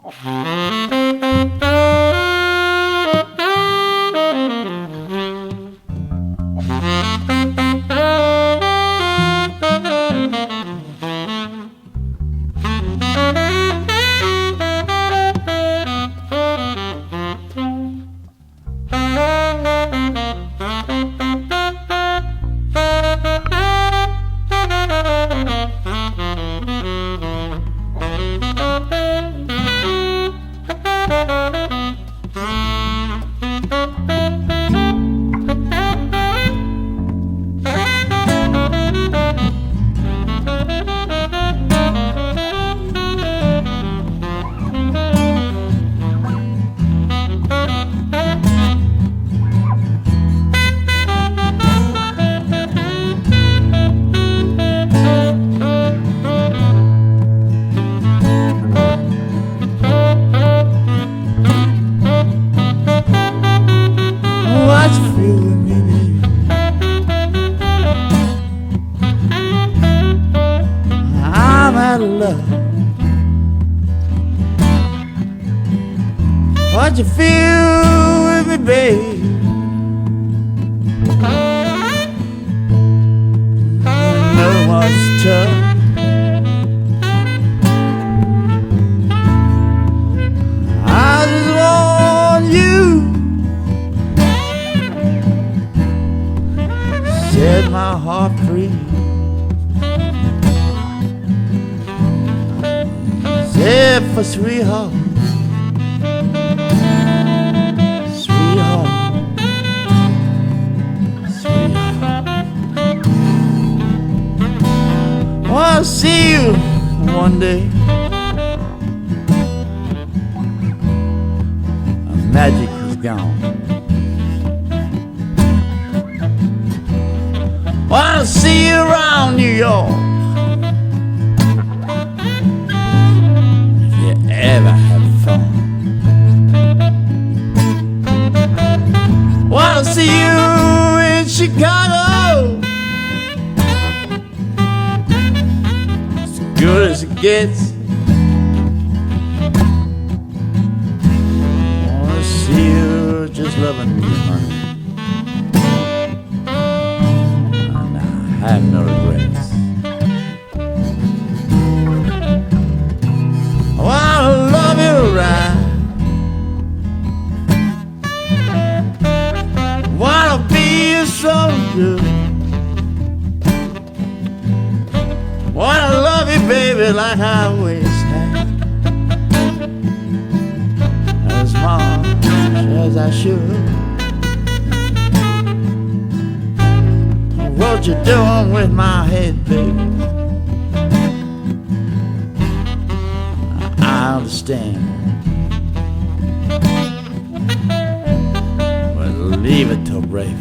What you feel with me, baby? I'm out of love. What you feel with me, baby? No one's tough. I just want you. Set my heart free. Set for sweetheart, sweetheart, sweetheart. Wanna see you one day. Magic is gone. Wanna see you around New York. If you ever have fun. Wanna see you in Chicago. As good as it gets. Wanna see you just loving me, honey. I have no regrets. I wanna love you right. Wanna be your soldier. Wanna love you, baby, like I always have. As much as I should. What you doing with my head, baby? I understand, but leave it till brave.